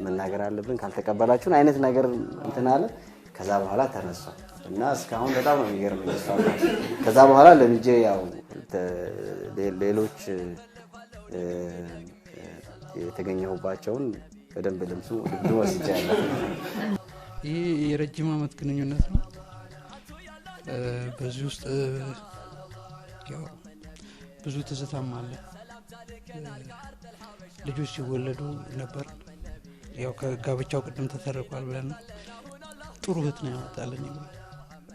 Speaker 1: መናገር አለብን ካልተቀበላችሁን አይነት ነገር እንትን አለ። ከዛ በኋላ ተነሳ እና እስካሁን በጣም ነው የሚገርመኝ። ከዛ በኋላ ለልጄ ያው ሌሎች የተገኘሁባቸውን በደንብ ልምሱ ወስጃለሁ።
Speaker 5: ይሄ የረጅም አመት ግንኙነት ነው። በዚህ ውስጥ ያው ብዙ ትዝታም አለ። ልጆች ሲወለዱ ነበር ያው ከጋብቻው ቅድም ተተረኳል ብለን ጥሩ ህት ነው ያወጣልን ይባል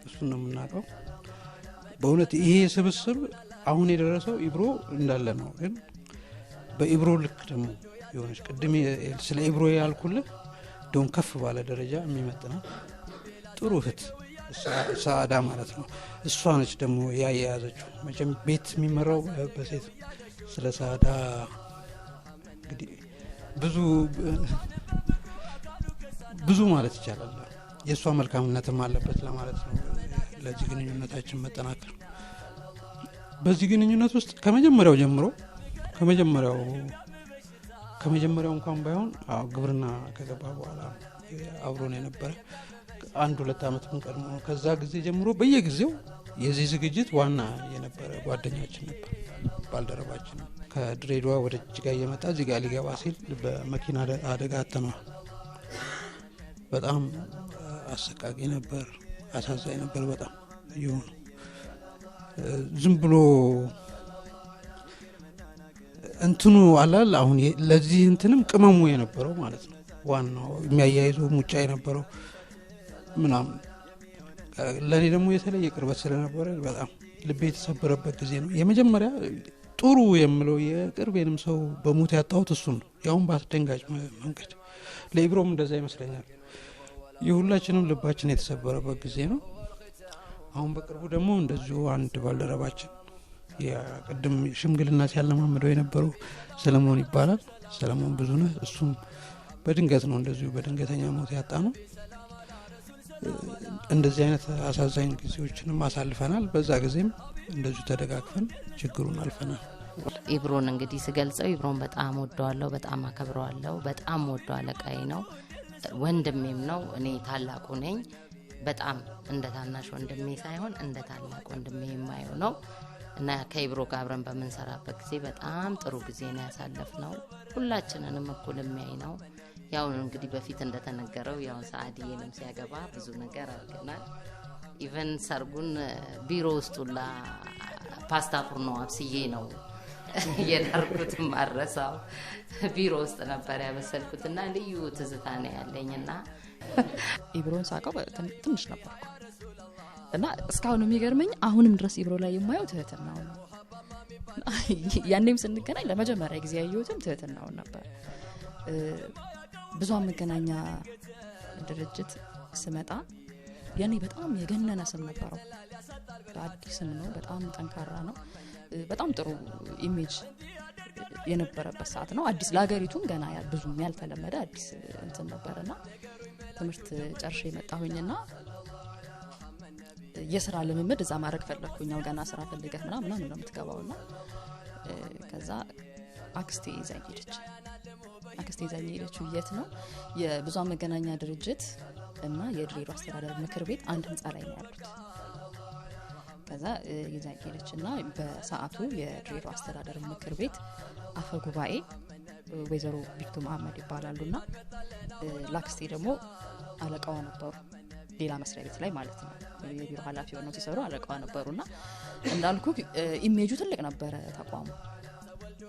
Speaker 5: እሱን ነው የምናውቀው። በእውነት ይሄ ስብስብ አሁን የደረሰው ኢብሮ እንዳለ ነው። ግን በኢብሮ ልክ ደግሞ የሆነች ቅድም ስለ ኢብሮ ያልኩልህ ደም ከፍ ባለ ደረጃ የሚመጥና ጥሩ ህት ሳዳ ማለት ነው። እሷ ነች ደግሞ ያያያዘችው። መቼም ቤት የሚመራው በሴት ስለ ሳዳ እንግዲህ ብዙ ማለት ይቻላል። የሷ መልካምነትም አለበት ለማለት ነው ለዚህ ግንኙነታችን መጠናከር። በዚህ ግንኙነት ውስጥ ከመጀመሪያው ጀምሮ ከመጀመሪያው እንኳን ባይሆን ግብርና ከገባ በኋላ አብሮን የነበረ 1-2 አመት ቀድሞ ከዛ ጊዜ ጀምሮ በየጊዜው የዚህ ዝግጅት ዋና የነበረ ጓደኛችን ነበር ባልደረባችን። ከድሬዳዋ ወደ ጅጋ እየመጣ እዚህ ጋር ሊገባ ሲል በመኪና አደጋ አጥተነዋል። በጣም አሰቃቂ ነበር፣ አሳዛኝ ነበር በጣም ይሁን ዝም ብሎ እንትኑ አላል አሁን ለዚህ እንትንም ቅመሙ የነበረው ማለት ነው። ዋናው የሚያያይዘው ሙጫ የነበረው ምናምን ለኔ ደግሞ የተለየ ቅርበት ስለነበረ በጣም ልቤ የተሰበረበት ጊዜ ነው። የመጀመሪያ ጥሩ የምለው የቅርቤንም ሰው በሞት ያጣሁት እሱን ነው። ያውም በአስደንጋጭ መንገድ ለኢብሮም እንደዛ ይመስለኛል። የሁላችንም ልባችን የተሰበረበት ጊዜ ነው። አሁን በቅርቡ ደግሞ እንደዚሁ አንድ ባልደረባችን የቅድም ሽምግልና ሲያለማመደው የነበረው ሰለሞን ይባላል። ሰለሞን ብዙነህ እሱም በድንገት ነው እንደዚሁ በድንገተኛ ሞት ያጣ ነው። እንደዚህ አይነት አሳዛኝ ጊዜዎችንም አሳልፈናል። በዛ ጊዜም እንደዚሁ ተደጋግፈን ችግሩን አልፈናል።
Speaker 10: ኢብሮን እንግዲህ ስገልጸው ኢብሮን በጣም ወደዋለሁ፣ በጣም አከብረዋለሁ። በጣም ወዶ አለቃዬ ነው፣ ወንድሜም ነው። እኔ ታላቁ ነኝ። በጣም እንደ ታናሽ ወንድሜ ሳይሆን እንደ ታላቅ ወንድሜ የማየው ነው እና ከኢብሮ ጋር አብረን በመንሰራበት ጊዜ በጣም ጥሩ ጊዜ ነው ያሳለፍነው። ሁላችንንም እኩል የሚያይ ነው። ያው እንግዲህ በፊት እንደተነገረው ያው ሰዓዲዬንም ሲያገባ ብዙ ነገር አድርገናል። ኢቨን ሰርጉን ቢሮ ውስጡላ ፓስታ ፉርኖ አብስዬ ነው የዳርኩት። ማረሳው ቢሮ ውስጥ ነበር ያበሰልኩትና ልዩ ትዝታ ነው ያለኝና
Speaker 11: ኢብሮን ሳቀው ትንሽ ነበርኩ እና እስካሁን የሚገርመኝ አሁንም ድረስ ኢብሮ ላይ የማየው ትህትናው ነው። ያኔም ስንገናኝ ለመጀመሪያ ጊዜ ያየሁትም ትህትናው ነበር። ብዙ መገናኛ ድርጅት ስመጣ ያኔ በጣም የገነነ ስም ነበረው። አዲስ ስም ነው፣ በጣም ጠንካራ ነው፣ በጣም ጥሩ ኢሜጅ የነበረበት ሰዓት ነው። አዲስ ለሀገሪቱም ገና ብዙ ያልተለመደ አዲስ እንትን ነበርና ትምህርት ጨርሼ መጣሁኝና የሥራ ልምምድ እዛ ማድረግ ፈለኩኛው። ገና ስራ ፈልገህ ምናምን ነው የምትገባውና ከዛ አክስቴ ይዛኝ ሄደች። የት ነው? የብዙሃን መገናኛ ድርጅት እና የድሬዳዋ አስተዳደር ምክር ቤት አንድ ህንጻ ላይ ነው ያሉት። ከዛ ይዛኝ ሄደችና በሰዓቱ የድሬዳዋ አስተዳደር ምክር ቤት አፈ ጉባኤ ወይዘሮ ቢክቱ መሐመድ ይባላሉና ላክስቴ ደግሞ አለቃዋ ነበሩ፣ ሌላ መስሪያ ቤት ላይ ማለት ነው። የቢሮ ኃላፊ ሆነው ሲሰሩ አለቃዋ ነበሩና እንዳልኩ ኢሜጁ ትልቅ ነበረ ተቋሙ።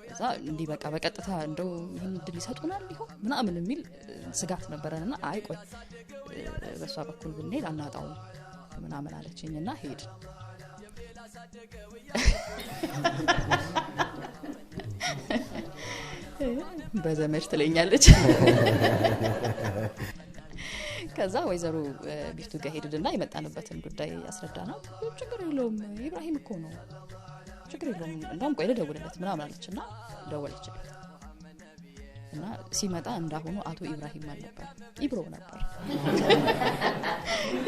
Speaker 11: ከዛ እንዲህ በቃ በቀጥታ እንደው ይሄን ድል ይሰጡናል ይሆን ምናምን የሚል ስጋት ነበረና አይ ቆይ በሷ በኩል ብንሄድ አናጣው ምናምን አለችኝና ሄድ በዘመድ ትለኛለች። ከዛ ወይዘሮ ቢፍቱ ጋር ሄድንና የመጣንበትን ጉዳይ ያስረዳናት። ችግር የለውም ኢብራሂም እኮ ነው፣ ችግር የለውም እንደውም ቆይ ልደውልለት ምናምን አለችና ደወለችለት እና ሲመጣ እንዳሁኑ አቶ ኢብራሂም አልነበር፣ ኢብሮ ነበር።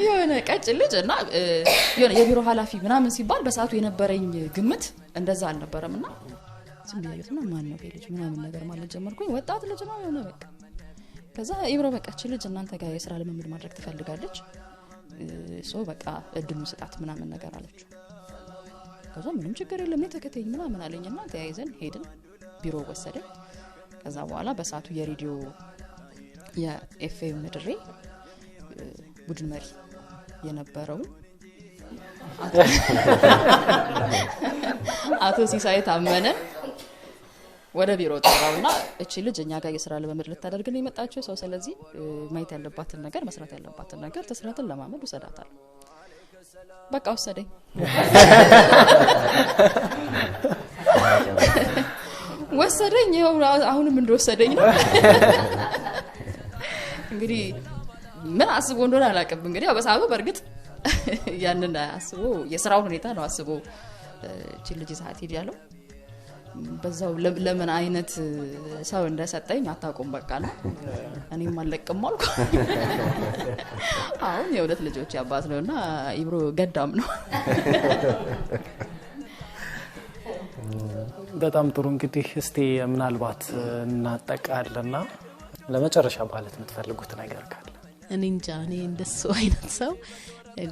Speaker 11: የሆነ ቀጭን ልጅ እና የሆነ የቢሮ ኃላፊ ምናምን ሲባል በሰዓቱ የነበረኝ ግምት እንደዛ አልነበረምና ዝም ብያየት ነው ማን ነው ልጅ ምናምን ነገር ማለት ጀመርኩኝ። ወጣት ልጅ ነው የሆነ በቃ። ከዛ ኢብሮ በቃች ልጅ እናንተ ጋር የሥራ ልምምድ ማድረግ ትፈልጋለች፣ ሶ በቃ እድሉን ስጣት ምናምን ነገር አለች። ከዛ ምንም ችግር የለም ተከተኝ ምናምን አለኝና ተያይዘን ሄድን። ቢሮ ወሰደኝ። ከዛ በኋላ በሰዓቱ የሬዲዮ የኤፍኤም ድሬ ቡድን መሪ የነበረው አቶ ሲሳይ ታመነ ወደ ቢሮ ጠራውና እቺ ልጅ እኛ ጋር የሥራ ልምምድ ልታደርግ ነው የመጣችው ሰው፣ ስለዚህ ማየት ያለባትን ነገር መስራት ያለባትን ነገር ተስራትን ለማመድ ወሰዳታል። በቃ ወሰደኝ። ወሰደኝ። ይኸው አሁንም እንደወሰደኝ ነው። እንግዲህ ምን አስቦ እንደሆነ አላውቅም። እንግዲህ በሰዓቱ በእርግጥ ያንን አስቦ የሥራውን ሁኔታ ነው አስቦ እቺ ልጅ ሰዓት ሄድ ያለው። በዛው ለምን አይነት ሰው እንደሰጠኝ አታውቁም። በቃ ነው እኔም አልለቅም አልኩ። አሁን የሁለት ልጆች አባት ነውና ኢብሮ ገዳም ነው።
Speaker 3: በጣም ጥሩ። እንግዲህ እስቲ ምናልባት እናጠቃለና ለመጨረሻ ማለት የምትፈልጉት ነገር ካለ?
Speaker 4: እኔ እንጃ። እኔ እንደሱ አይነት ሰው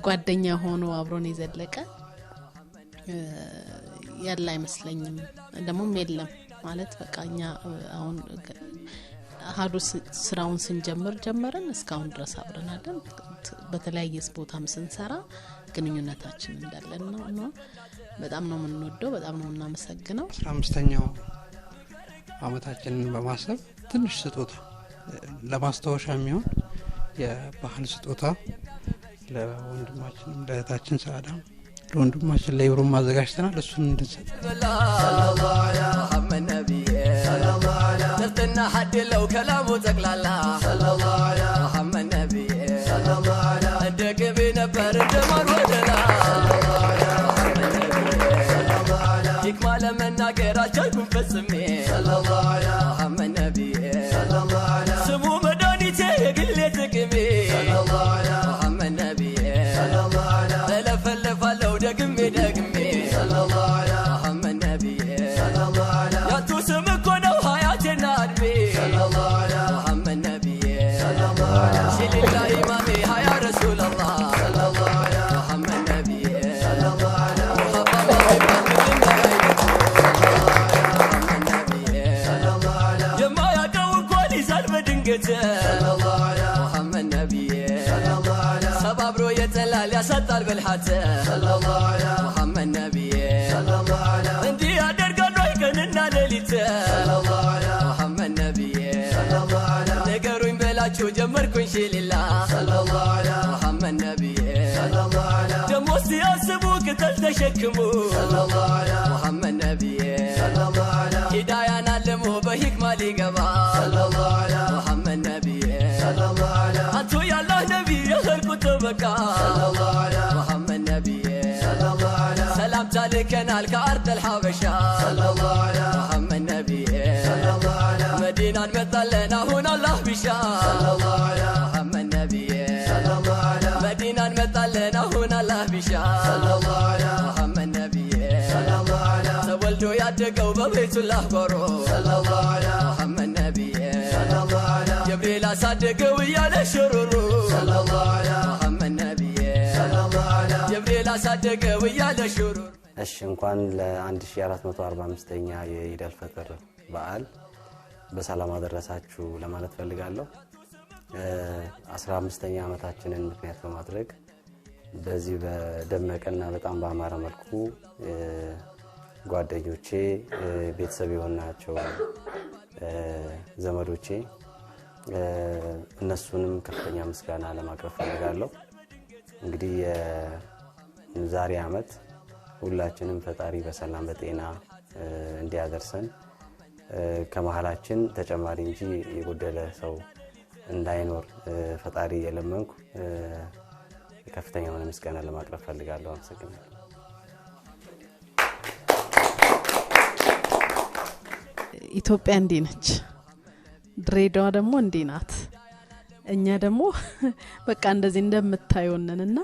Speaker 4: ጓደኛ ሆኖ አብሮን የዘለቀ ያለ አይመስለኝም። ደሞም የለም ማለት በቃኛ አሁን ሀዱ ስራውን ስንጀምር ጀመረን እስካሁን ድረስ አብረን አይደል። በተለያየ ቦታም ስንሰራ ግንኙነታችን እንዳለን ነው። በጣም ነው የምንወደው፣ በጣም ነው እናመሰግነው። 15ኛው
Speaker 5: አመታችንን በማሰብ ትንሽ ስጦታ ለማስታወሻ የሚሆን የባህል ስጦታ ለወንድማችን ለእህታችን ሰዓዳ ለወንድማችን ለኢብሮ ማዘጋጅተናል። እሱን እንድንሰጥ
Speaker 2: ሰለላሁ ዐለይሂ ሙሐመድ ነብይ ሰለላሁ ዐለይሂ ነፍጥና ሐድ ለው ከላሙ ጠቅላላ ሰለላሁ ዐለይሂ ሙሐመድ ነብይ ሰለላሁ ዐለይሂ እንደግብ ነበር እንደማር ወደላ አንገት ሙሐመድ ነቢዬ ሰባብሮ የጠላል ያሳጣል በልሃት ሙሐመድ ነቢዬ እንዲህ ያደርጋሉ ቀንና ሌሊት ሙሐመድ ነቢዬ ነገሩኝ በላችሁ ጀመርኩኝ ሽሊላ ሙሐመድ ነቢዬ ደሞ ሲያስቡ ቅጠል ተሸክሙ ሙሐመድ ነቢዬ ሂዳያን አለሞ በሂክማ ሊገባ ሙሐመድ ነቢዬ አንቱ ያላህ ነቢይ የኸልቁ ተበቃ ሙሐመድ ነቢዬ ሰላም ታልከናል ከአርድ አልሐበሻ ሙሐመድ ነቢዬ መዲናን መጣለን አሁን አላህ ቢሻ ሙሐመድ ነቢዬ መዲናን መጣለን አሁን አላህ ቢሻ ሙሐመድ ነቢዬ ተወልዶ ያደገው በቤቱላህ ጎሮ ሙሐመድ ነቢዬ ጀብሪል አሳደገው እያለ ሽሩሩ ሙሐመድ ነቢዬ ጀብሪል አሳደገው እያለ ሽሩሩ
Speaker 1: እሺ እንኳን ለ1445ኛ የኢድ አልፈጥር በዓል በሰላም አደረሳችሁ ለማለት ፈልጋለሁ 15ኛ ዓመታችንን ምክንያት በማድረግ በዚህ በደመቀና በጣም ባማረ መልኩ ጓደኞቼ ቤተሰብ የሆናቸው ዘመዶቼ እነሱንም ከፍተኛ ምስጋና ለማቅረብ ፈልጋለሁ እንግዲህ ዛሬ አመት ሁላችንም ፈጣሪ በሰላም በጤና እንዲያደርሰን ከመሃላችን ተጨማሪ እንጂ የጎደለ ሰው እንዳይኖር ፈጣሪ የለመንኩ ከፍተኛ የሆነ ምስጋና ለማቅረብ ፈልጋለሁ አመሰግናለሁ
Speaker 4: ኢትዮጵያ እንዲህ ነች ድሬዳዋ ደግሞ እንዲህ ናት እኛ ደግሞ በቃ እንደዚህ እንደምታዩንና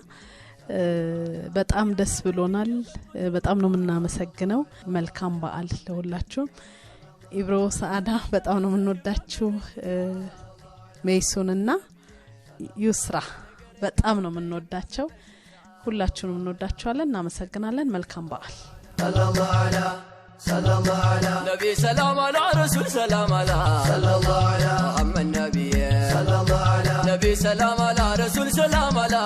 Speaker 4: በጣም ደስ ብሎናል በጣም ነው ምናመሰግነው መልካም በዓል ለሁላችሁ ኢብሮ ሰዓዳ በጣም ነው ምንወዳችሁ ሜይሶንና ዩስራ በጣም ነው ምንወዳቸው ሁላችሁንም እንወዳችኋለን እናመሰግናለን መልካም በዓል
Speaker 2: سلام على نبي سلام على رسول سلام على محمد نبي سلام على نبي سلام على رسول سلام على